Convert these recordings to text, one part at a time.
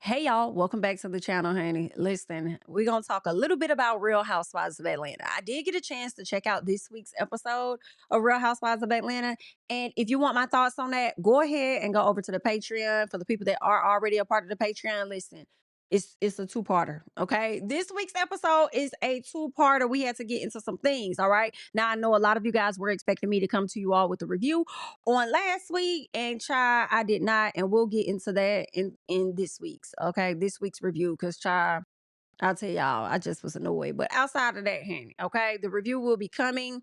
Hey y'all, welcome back to the channel, honey. Listen, we're gonna talk a little bit about Real Housewives of Atlanta. I did get a chance to check out this week's episode of Real Housewives of Atlanta. And if you want my thoughts on that, go ahead and go over to the Patreon. For the people that are already a part of the Patreon, listen. It's a two-parter, okay? This week's episode is a two-parter. We had to get into some things, all right? Now I know a lot of you guys were expecting me to come to you all with a review on last week, and I did not, and we'll get into that in this week's, okay, this week's review, because I'll tell y'all, I just was annoyed. But outside of that, honey, okay, the review will be coming.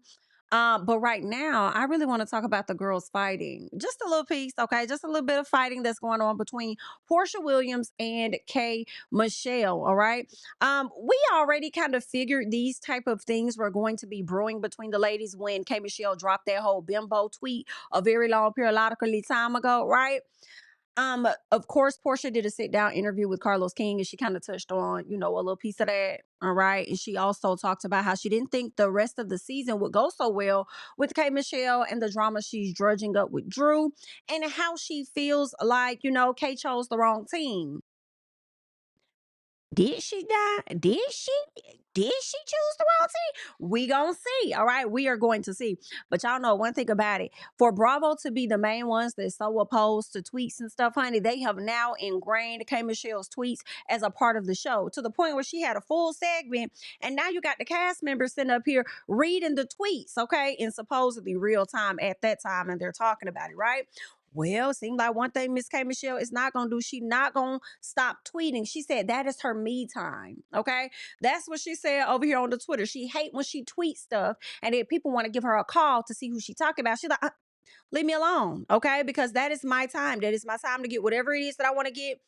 But right now, I really want to talk about the girls fighting. Just a little piece, okay? Just a little bit of fighting that's going on between Porsha Williams and K.Michelle, all right? We already kind of figured these type of things were going to be brewing between the ladies when K.Michelle dropped that whole bimbo tweet a very long periodically time ago, right? Of course, Porsha did a sit down interview with Carlos King, and she kind of touched on, a little piece of that. All right. And she also talked about how she didn't think the rest of the season would go so well with K.Michelle and the drama she's drudging up with Drew, and how she feels like, K chose the wrong team. Did she die? Did she? Did she choose the wrong team? We gonna see. All right, we are going to see. But y'all know one thing about it. For Bravo to be the main ones that's so opposed to tweets and stuff, honey, they have now ingrained K.Michelle's tweets as a part of the show, to the point where she had a full segment, and now you got the cast members sitting up here reading the tweets, okay, in supposedly real time at that time, and they're talking about it, right? Well, it seems like one thing Miss K.Michelle is not gonna do. She not gonna stop tweeting. She said that is her me time. Okay, that's what she said over here on the Twitter. She hate when she tweets stuff, and then people want to give her a call to see who she talking about. She's like, leave me alone, okay? Because that is my time. That is my time to get whatever it is that I want to get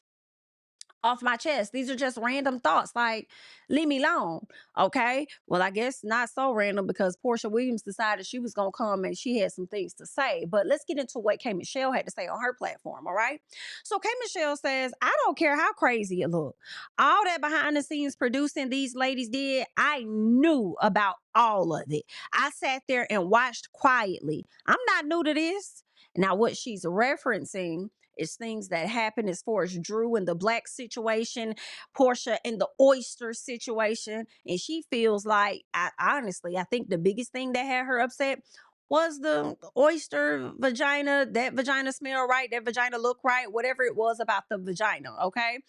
off my chest. These are just random thoughts. Like, leave me alone. Okay. Well, I guess not so random, because Porsha Williams decided she was going to come and she had some things to say. But let's get into what K.Michelle had to say on her platform. All right. So K.Michelle says, I don't care how crazy it look. All that behind the scenes producing these ladies did, I knew about all of it. I sat there and watched quietly. I'm not new to this. Now, what she's referencing is things that happen as far as Drew and the black situation, Porsha and the oyster situation. And she feels like, honestly, I think the biggest thing that had her upset was the oyster vagina. That vagina smell right, that vagina look right, whatever it was about the vagina, okay?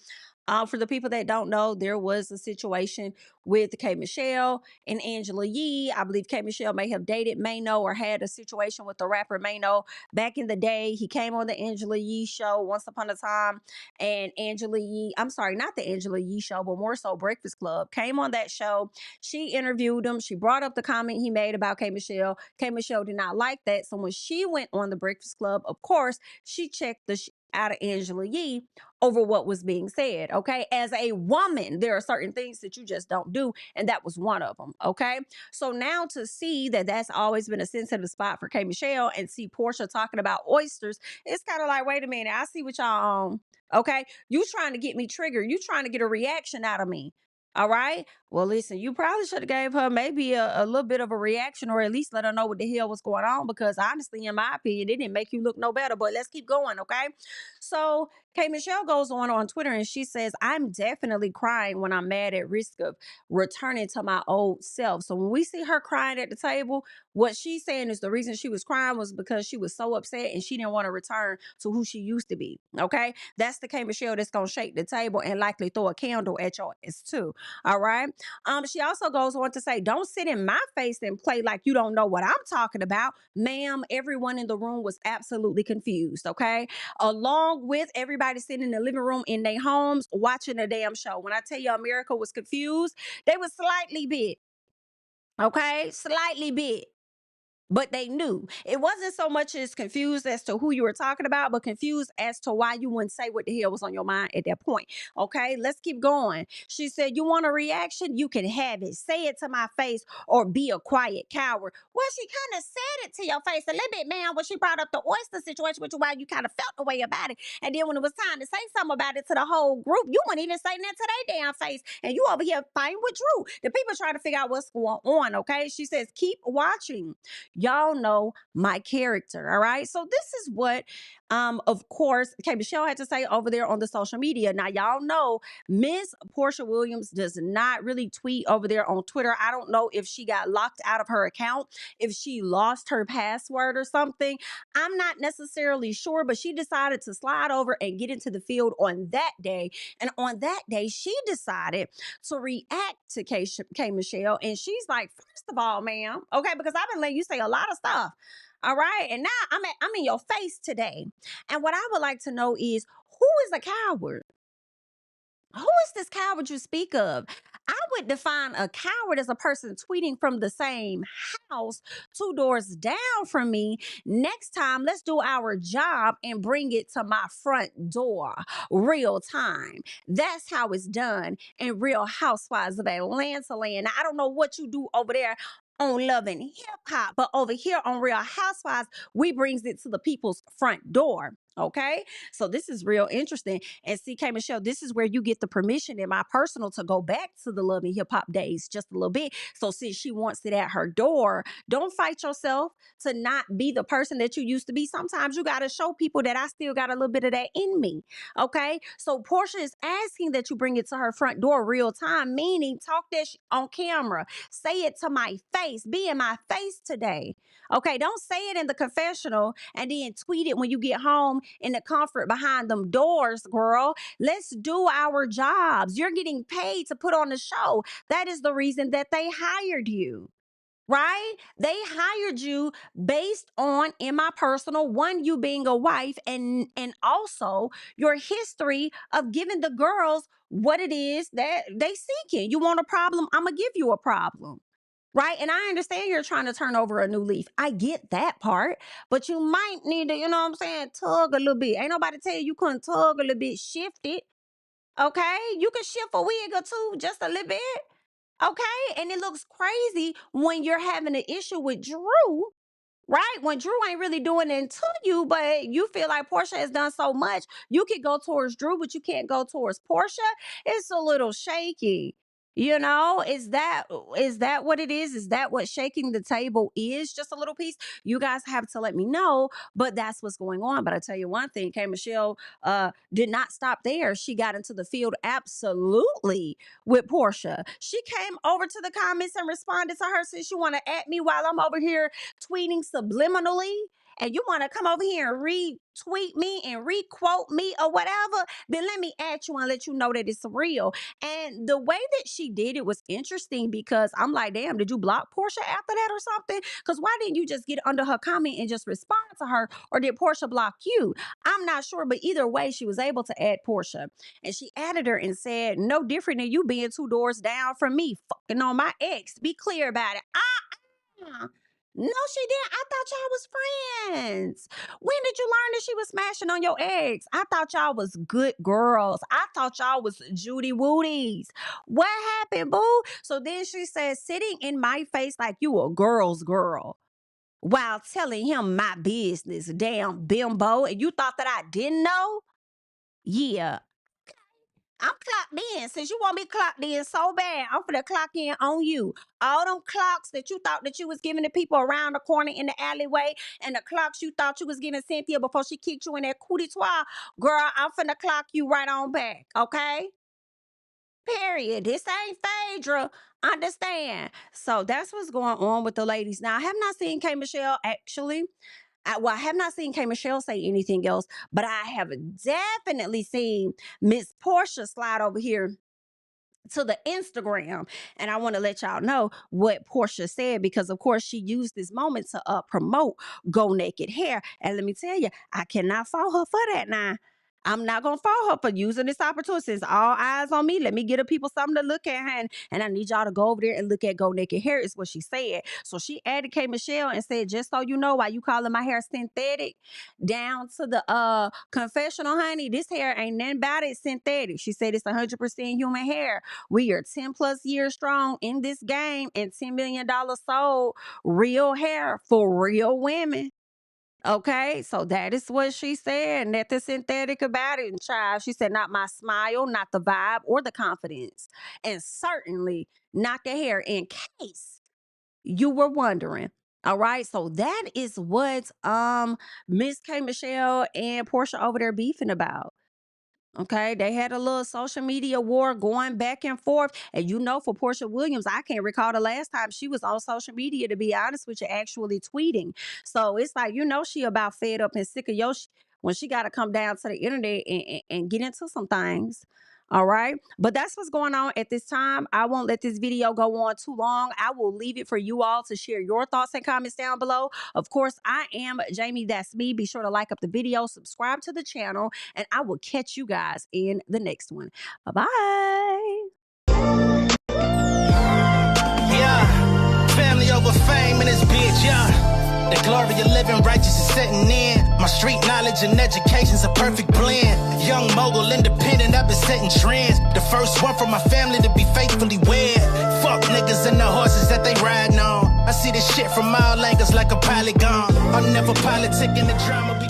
For the people that don't know, there was a situation with K.Michelle and Angela Yee. I believe K.Michelle may have dated Mano or had a situation with the rapper Mano back in the day. He came on the Angela Yee show once upon a time, and Angela Yee, I'm sorry, not the Angela Yee show, but more so Breakfast Club, came on that show. She interviewed him. She brought up the comment he made about K.Michelle. K.Michelle did not like that. So when she went on the Breakfast Club, of course, she checked the out of Angela Yee over what was being said. Okay. As a woman, there are certain things that you just don't do. And that was one of them. Okay. So now to see that that's always been a sensitive spot for K.Michelle, and see Porsha talking about oysters, it's kind of like, wait a minute, I see what y'all on. Okay. You trying to get me triggered. You trying to get a reaction out of me. All right. Well, listen, you probably should have gave her maybe a little bit of a reaction, or at least let her know what the hell was going on, because honestly, in my opinion, it didn't make you look no better. But let's keep going, okay? So K.Michelle goes on Twitter, and she says, I'm definitely crying when I'm mad at risk of returning to my old self. So when we see her crying at the table, what she's saying is the reason she was crying was because she was so upset and she didn't want to return to who she used to be. Okay. That's the K.Michelle that's going to shake the table and likely throw a candle at your ass too. All right. She also goes on to say, don't sit in my face and play like you don't know what I'm talking about. Ma'am, everyone in the room was absolutely confused, okay? Along with everybody sitting in the living room in their homes watching the damn show. When I tell you America was confused, they was slightly bit, okay? Slightly bit. But they knew. It wasn't so much as confused as to who you were talking about, but confused as to why you wouldn't say what the hell was on your mind at that point. Okay, let's keep going. She said, you want a reaction? You can have it. Say it to my face or be a quiet coward. Well, she kind of said it to your face a little bit, man, when she brought up the oyster situation with you, while you kind of felt the way about it. And then when it was time to say something about it to the whole group, you wouldn't even say that to their damn face. And you over here fighting with Drew. The people trying to figure out what's going on, okay? She says, keep watching. Y'all know my character, all right? So this is what Of course, K.Michelle had to say over there on the social media. Now, y'all know Miss Porsha Williams does not really tweet over there on Twitter. I don't know if she got locked out of her account, if she lost her password or something. I'm not necessarily sure, but she decided to slide over and get into the field on that day. And on that day, she decided to react to K.Michelle. And she's like, first of all, ma'am, okay, because I've been letting you say a lot of stuff. All right. And now I'm in your face today. And what I would like to know is, who is a coward? Who is this coward you speak of? I would define a coward as a person tweeting from the same house, two doors down from me. Next time, let's do our job and bring it to my front door, real time. That's how it's done in Real Housewives of Atlanta land. Now, I don't know what you do over there on Love and Hip Hop, but over here on Real Housewives, we brings it to the people's front door. Okay, so this is real interesting. And see, K.Michelle, this is where you get the permission in my personal to go back to the Love and Hip Hop days just a little bit. So since she wants it at her door, don't fight yourself to not be the person that you used to be. Sometimes you got to show people that I still got a little bit of that in me. Okay, so Porsha is asking that you bring it to her front door real time, meaning talk that on camera, say it to my face, be in my face today. Okay, don't say it in the confessional and then tweet it when you get home in the comfort behind them doors, girl. Let's do our jobs. You're getting paid to put on the show. That is the reason that they hired you. Right? They hired you based on, in my personal, one, you being a wife, and also your history of giving the girls what it is that they seeking. You want a problem? I'm gonna give you a problem. Right. And I understand you're trying to turn over a new leaf. I get that part, but you might need to, you know what I'm saying, tug a little bit. Ain't nobody tell you couldn't tug a little bit, shift it. Okay. You can shift a wig or two just a little bit. Okay. And it looks crazy when you're having an issue with Drew, right? When Drew ain't really doing it to you, but you feel like Porsha has done so much, you can go towards Drew, but you can't go towards Porsha. It's a little shaky. You know, is that what it is? Is that what shaking the table is? Just a little piece. You guys have to let me know, but that's what's going on. But I tell you one thing, K.Michelle did not stop there. She got into the field absolutely with Porsha. She came over to the comments and responded to her, since you want to at me while I'm over here tweeting subliminally, and you want to come over here and retweet me and requote me or whatever, then let me at you and let you know that it's real. And the way that she did it was interesting, because I'm like, damn, did you block Porsha after that or something? Because why didn't you just get under her comment and just respond to her? Or did Porsha block you? I'm not sure, but either way, she was able to add Porsha. And she added her and said, no different than you being two doors down from me, fucking on my ex. Be clear about it. No, she didn't. I thought y'all was friends. When did you learn that she was smashing on your ex? I thought y'all was good girls. I thought y'all was Judy Woodies. What happened, boo? So then she says, sitting in my face like you a girl's girl while telling him my business. Damn bimbo. And you thought that I didn't know? Yeah, I'm clocked in. Since you want me clocked in so bad, I'm finna clock in on you. All them clocks that you thought that you was giving the people around the corner in the alleyway, and the clocks you thought you was giving Cynthia before she kicked you in that cootie twat, girl, I'm finna clock you right on back, okay? Period. This ain't Phaedra. Understand? So that's what's going on with the ladies. Now, I have not seen K.Michelle actually. I have not seen K.Michelle say anything else, but I have definitely seen Miss Porsha slide over here to the Instagram. And I want to let y'all know what Porsha said, because of course she used this moment to promote Go Naked Hair. And let me tell you, I cannot fault her for that now. I'm not gonna fault her for using this opportunity. Since all eyes on me, let me get the people something to look at. And I need y'all to go over there and look at Go Naked Hair, is what she said. So she added K.Michelle and said, just so you know, why you calling my hair synthetic, down to the confessional, honey, this hair ain't nothing about it synthetic. She said it's 100% human hair. We are 10 plus years strong in this game, and $10 million sold real hair for real women. Okay, so that is what she said. Nothing synthetic about it. And child, she said, not my smile, not the vibe or the confidence, and certainly not the hair, in case you were wondering. All right, so that is what Miss K.Michelle and Porsha over there beefing about. Okay, they had a little social media war going back and forth. And for Porsha Williams, I can't recall the last time she was on social media, to be honest with you, actually tweeting. So it's like, she about fed up and sick of when she got to come down to the internet and get into some things. All right. But that's what's going on at this time. I won't let this video go on too long. I will leave it for you all to share your thoughts and comments down below. Of course, I am Jamie. That's me. Be sure to like up the video, subscribe to the channel, and I will catch you guys in the next one. Bye-bye. Yeah, family over fame in this bitch, yeah. The glory of living righteous is setting in. My street knowledge and education's a perfect blend. Young mogul, independent, I've been setting trends. The first one from my family to be faithfully wed. Fuck niggas and the horses that they riding on. I see this shit from all angles like a polygon. I'm never politicking the drama.